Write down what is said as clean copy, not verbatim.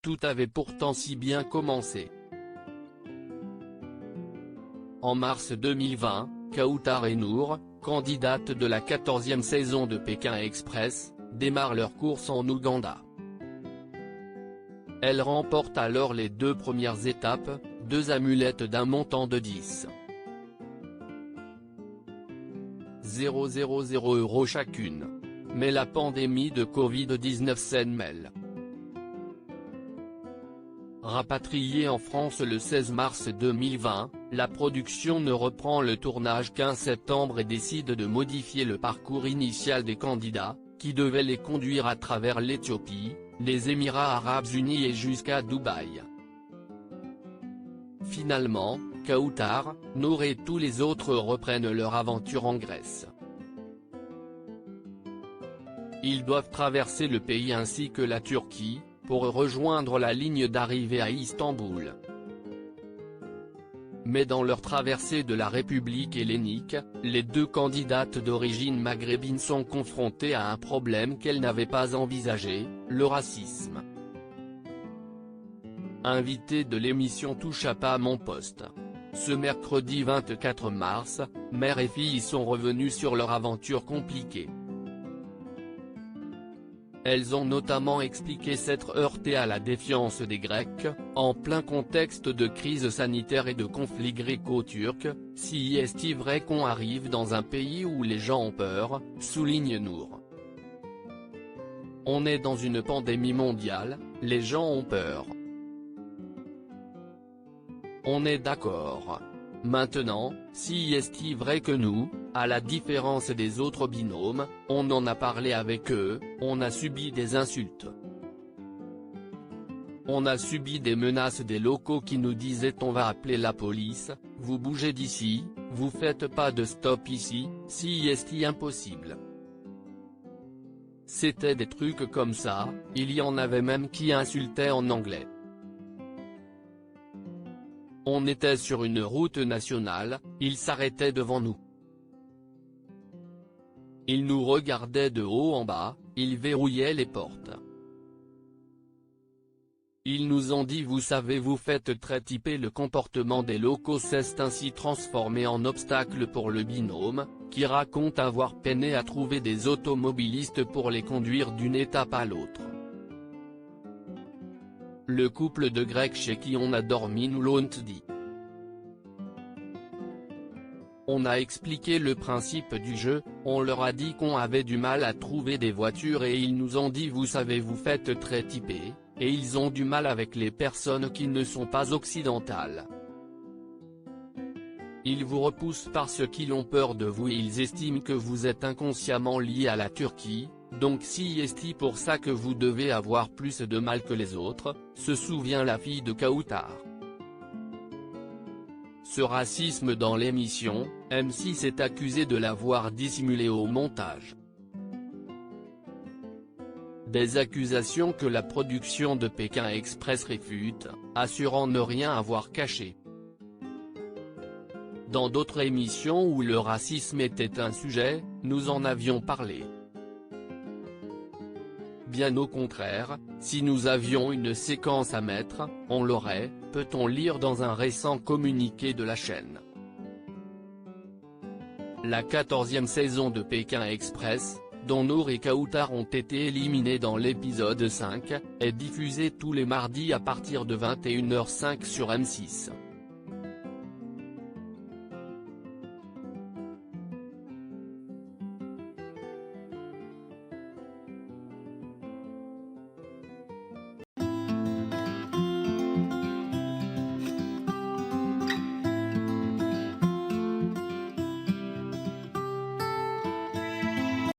Tout avait pourtant si bien commencé. En mars 2020, Kautar et Nour, candidates de la 14e saison de Pékin Express, démarrent leur course en Ouganda. Elles remportent alors les 2 premières étapes, 2 amulettes d'un montant de 10 000 € chacune. Mais la pandémie de Covid-19 s'en mêle. Rapatriée en France le 16 mars 2020, la production ne reprend le tournage qu'un septembre et décide de modifier le parcours initial des candidats, qui devaient les conduire à travers l'Éthiopie, les Émirats arabes unis et jusqu'à Dubaï. Finalement, Kautar, Nour et tous les autres reprennent leur aventure en Grèce. Ils doivent traverser le pays ainsi que la Turquie, pour rejoindre la ligne d'arrivée à Istanbul. Mais dans leur traversée de la République hellénique, les 2 candidates d'origine maghrébine sont confrontées à un problème qu'elles n'avaient pas envisagé, le racisme. Invité de l'émission Touche à pas mon poste. Ce mercredi 24 mars, mère et fille sont revenus sur leur aventure compliquée. Elles ont notamment expliqué s'être heurtées à la défiance des Grecs, en plein contexte de crise sanitaire et de conflit gréco-turc. Si est-il vrai qu'on arrive dans un pays où les gens ont peur, souligne Nour. On est dans une pandémie mondiale, les gens ont peur. On est d'accord. Maintenant, si est-il vrai que nous, à la différence des autres binômes, on en a parlé avec eux, on a subi des insultes. On a subi des menaces des locaux qui nous disaient on va appeler la police, vous bougez d'ici, vous faites pas de stop ici, si est-il impossible. C'était des trucs comme ça, il y en avait même qui insultaient en anglais. On était sur une route nationale, ils s'arrêtaient devant nous. Ils nous regardaient de haut en bas, ils verrouillaient les portes. Ils nous ont dit vous savez vous faites très typer le comportement des locaux s'est ainsi transformé en obstacle pour le binôme, qui raconte avoir peiné à trouver des automobilistes pour les conduire d'une étape à l'autre. Le couple de Grecs chez qui on a dormi nous l'ont dit. On a expliqué le principe du jeu, on leur a dit qu'on avait du mal à trouver des voitures et ils nous ont dit vous savez vous faites très typer, et ils ont du mal avec les personnes qui ne sont pas occidentales. Ils vous repoussent parce qu'ils ont peur de vous et ils estiment que vous êtes inconsciemment lié à la Turquie, donc si est-il pour ça que vous devez avoir plus de mal que les autres, se souvient la fille de Kautar. Ce racisme dans l'émission, M6 est accusé de l'avoir dissimulé au montage. Des accusations que la production de Pékin Express réfute, assurant ne rien avoir caché. Dans d'autres émissions où le racisme était un sujet, nous en avions parlé. Bien au contraire, si nous avions une séquence à mettre, on l'aurait, peut-on lire dans un récent communiqué de la chaîne. La 14e saison de Pékin Express, dont Nour et Kautar ont été éliminés dans l'épisode 5, est diffusée tous les mardis à partir de 21h05 sur M6.